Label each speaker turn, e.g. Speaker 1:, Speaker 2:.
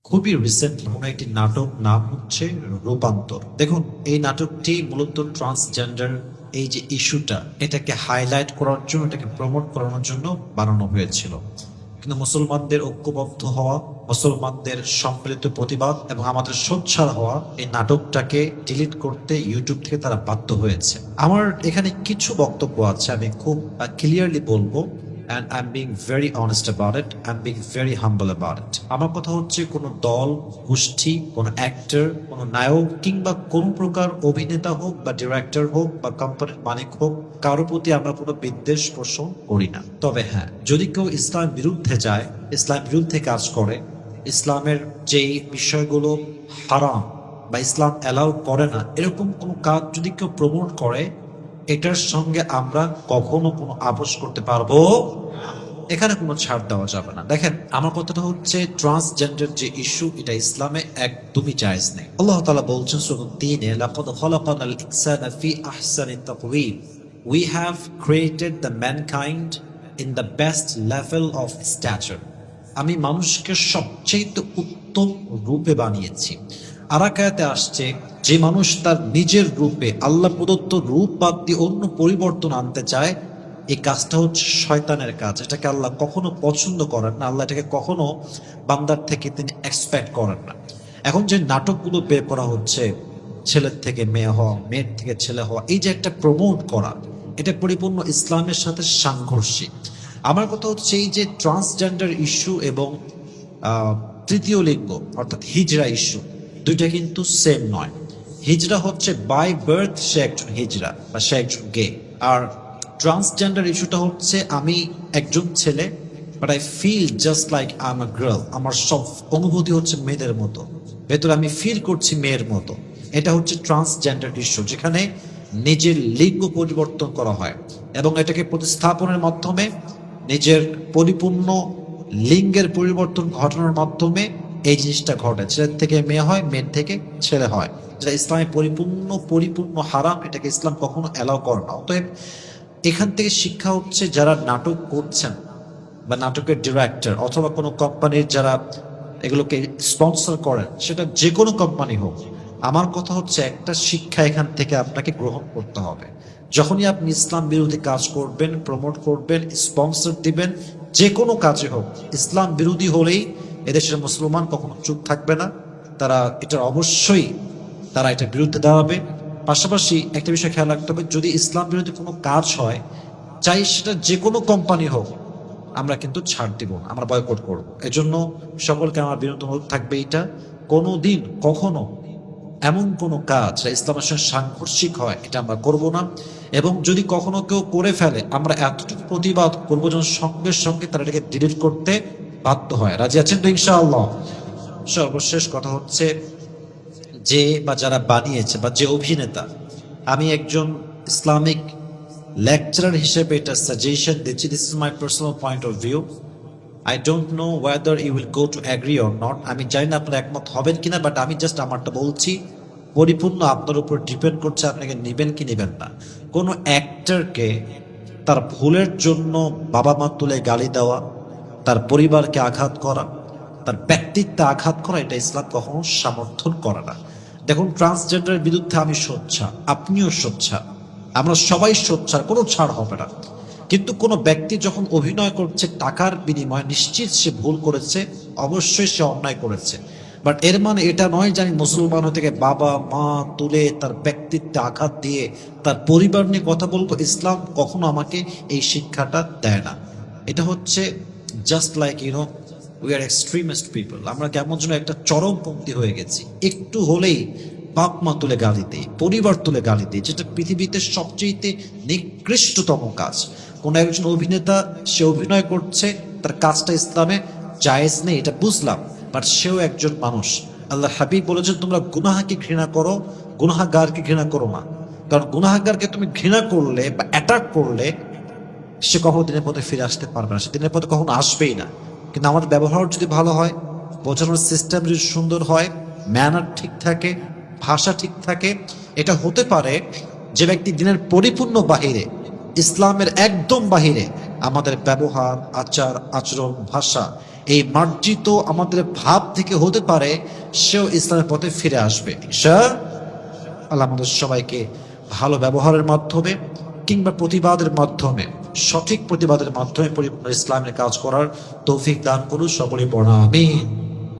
Speaker 1: খুবই রিসেন্টলি কোনো একটি নাটক নাম হচ্ছে রূপান্তর। দেখুন, এই নাটকটি মূলত ট্রান্সজেন্ডার এই যে ইস্যুটা, এটাকে হাইলাইট করার জন্য, এটাকে প্রমোট করানোর জন্য বানানো হয়েছিল। কিন্তু মুসলমানদের ঐক্যবদ্ধ হওয়া, মুসলমানদের সম্মিলিত প্রতিবাদ এবং আমাদের সোচ্চার হওয়া এই নাটকটাকে ডিলিট করতে ইউটিউব থেকে তারা বাধ্য হয়েছে। আমার এখানে কিছু বক্তব্য আছে, আমি খুব ক্লিয়ারলি বলবো। And I'm being very honest about it. I'm being very humble about it. আমার কথা হচ্ছে, কোনো দল, গোষ্ঠী, কোনো অ্যাক্টর, কোনো নায়ক কিংবা কোন প্রকার অভিনেতা হোক বা ডিরেক্টর হোক বা কোম্পানির মালিক হোক, কারোর প্রতি আমরা কোনো বিদ্বেষ পোষণ করি না। তবে হ্যাঁ, যদি কেউ ইসলাম বিরুদ্ধে যায়, ইসলাম বিরুদ্ধে কাজ করে, ইসলামের যেই বিষয়গুলো হারাম বা ইসলাম অ্যালাউ করে না, এরকম কোনো কাজ যদি কেউ প্রমোট করে, এটার সঙ্গে আমরা কখনো কোনো আপোষ করতে পারবো, এখানে কোনো ছাড় দেওয়া যাবে না। দেখেন, আমার কথাটা হচ্ছে, ট্রান্সজেন্ডার যে ইস্যু, এটা ইসলামে একদমই জায়েজ নেই। আল্লাহ তাআলা বলছেন সূরা তিনে, লাকাদ খালাকনাল ইনসানা ফি আহসানি তাকওয়িম, we have created the mankind in the best level of stature. আমি মানুষকে সবচেয়ে উত্তম রূপে বানিয়েছি। আরাকায়াতে আসছে, যে মানুষ তার নিজের রূপে, আল্লাহ প্রদত্ত রূপ বাদ দিয়ে অন্য পরিবর্তন আনতে চায়, এই কাজটা হচ্ছে শয়তানের কাজ। এটাকে আল্লাহ কখনো পছন্দ করেন না, আল্লাহ এটাকে কখনো বান্দার থেকে তিনি এক্সপেক্ট করেন না। এখন যে নাটকগুলো বের করা হচ্ছে, ছেলের থেকে মেয়ে হওয়া, মেয়ের থেকে ছেলে হওয়া, এই যে একটা প্রমোট করা, এটা পরিপূর্ণ ইসলামের সাথে সাংঘর্ষিক। আমার কথা হচ্ছে, এই যে ট্রান্সজেন্ডার ইস্যু এবং তৃতীয় লিঙ্গ অর্থাৎ হিজরা ইস্যু, দুইটা কিন্তু সেম নয়। হিজরা হচ্ছে বাই বার্থ সে একজন হিজরা বা সে একজন গে, আর ট্রান্সজেন্ডার ইস্যুটা হচ্ছে আমি একজন ছেলে, but I feel just like I am a girl. আমার সব অনুভূতি হচ্ছে মেয়েদের মতো, ভেতরে আমি ফিল করছি মেয়ের মতো। এটা হচ্ছে ট্রান্সজেন্ডার ইস্যু, যেখানে নিজের লিঙ্গ পরিবর্তন করা হয় এবং এটাকে প্রতিস্থাপনের মাধ্যমে নিজের পরিপূর্ণ লিঙ্গের পরিবর্তন ঘটানোর মাধ্যমে এই জিনিসটা ঘটে। ছেলের থেকে মেয়ে হয়, মেয়ের থেকে ছেলে হয়, যেটা ইসলামে পরিপূর্ণ হারাম। এটাকে ইসলাম কখনো অ্যালাউ করে না। অতএব এখান থেকে শিক্ষা হচ্ছে, যারা নাটক করছেন বা নাটকের ডিরেক্টর অথবা কোনো কোম্পানির যারা এগুলোকে স্পন্সর করেন, সেটা যে কোনো কোম্পানি হোক, আমার কথা হচ্ছে, একটা শিক্ষা এখান থেকে আপনাকে গ্রহণ করতে হবে। যখনই আপনি ইসলাম বিরোধী কাজ করবেন, প্রমোট করবেন, স্পন্সর দিবেন, যে কোনো কাজে হোক, ইসলাম বিরোধী হলেই এদেশের মুসলমান কখনো চুপ থাকবে না। তারা এটার অবশ্যই তারা এটার বিরুদ্ধে দাঁড়াবে। পাশাপাশি একটা বিষয় খেয়াল রাখতে হবে, যদি ইসলাম বিরোধী কোনো কাজ হয়, চাই সেটা যে কোনো কোম্পানি হোক, আমরা কিন্তু ছাড় দিব না, আমরা বয়কট করব। এজন্য সকলকে আমার বিনোদন অনুরোধ থাকবে, এটা কোনো দিন কখনো এমন কোনো কাজ যা ইসলামের সঙ্গে সাংঘর্ষিক হয়, এটা আমরা করব না। এবং যদি কখনো কেউ করে ফেলে, আমরা এতটুকু প্রতিবাদ করবো যেন সঙ্গে সঙ্গে তারা এটাকে ডিলিট করতে বাধ্য হয়। রাজি আছেন তো ইনশাআল্লাহ? সর্বশেষ কথা হচ্ছে, যে বা যারা বানিয়েছে বা যে অভিনেতা, আমি একজন ইসলামিক লেকচারার হিসেবে এটা সাজেশন দিচ্ছি, this is my personal point of view. I don't know whether you will go to agree or not. আমি জানি না আপনারা একমত হবেন কিনা, বাট আমি জাস্ট আমারটা বলছি। পরিপূর্ণ আপনার উপর ডিপেন্ড করছে, আপনাকে নেবেন কি নেবেন না। কোনো অ্যাক্টরকে তার ভুলের জন্য বাবা মা তুলে গালি দেওয়া, তার পরিবারকে আঘাত করা, তার ব্যক্তিত্বে আঘাত করা, এটা ইসলাম কখনো সমর্থন করে না। দেখুন, ট্রান্সজেন্ডারের বিরুদ্ধে আমি সোচ্চার, আপনিও সোচ্চার, আমরা সবাই সোচ্চার, কোনো ছাড় হবে না। কিন্তু কোনো ব্যক্তি যখন অভিনয় করছে টাকার বিনিময়ে, নিশ্চিত সে ভুল করেছে, অবশ্যই সে অন্যায় করেছে। বাট এর মানে এটা নয় যে আমি মুসলমান থেকে বাবা মা তুলে তার ব্যক্তিত্বে আঘাত দিয়ে তার পরিবার নিয়ে কথা বলবো। ইসলাম কখনো আমাকে এই শিক্ষাটা দেয় না। এটা হচ্ছে just like we are extremist people. আমরা কেমন যেন একটা চরমপন্থী হয়ে গেছি। একটু হলেই বাপ মা তুলে গালি দেই, পরিবার তুলে গালি দেই, যেটা পৃথিবীতে সবচেয়ে নিকৃষ্টতম কাজ। কোন একজন অভিনেতা, সে অভিনয় করছে, তার কাজটা ইসলামে জায়েজ নেই, এটা বুঝলাম, বাট সেও একজন মানুষ। আল্লাহ হাবিব বলেছেন, তোমরা গুনাহকে ঘৃণা করো, গুনাহগারকে ঘৃণা করো না। কারণ গুনাহগারকে তুমি ঘৃণা করলে বা অ্যাটাক করলে, সে কখনো দিনের পথে ফিরে আসতে পারবে না, সে দিনের পথে কখনো আসবেই না। কিন্তু আমাদের ব্যবহার যদি ভালো হয়, বোঝানোর সিস্টেম যদি সুন্দর হয়, ম্যানার ঠিক থাকে, ভাষা ঠিক থাকে, এটা হতে পারে যে ব্যক্তি দিনের পরিপূর্ণ বাহিরে, ইসলামের একদম বাহিরে আমাদের ব্যবহার, আচার, আচরণ, ভাষা, এই মার্জিত আমাদের ভাব থেকে হতে পারে সেও ইসলামের পথে ফিরে আসবে আল্লাহ আমাদের সবাইকে ভালো ব্যবহারের মাধ্যমে কিংবা প্রতিবাদের মাধ্যমে, সঠিক প্রতিবাদের মাধ্যমে পরিপূর্ণ ইসলামের কাজ করার তৌফিক দান করুন। সকলে পড়া আমিন।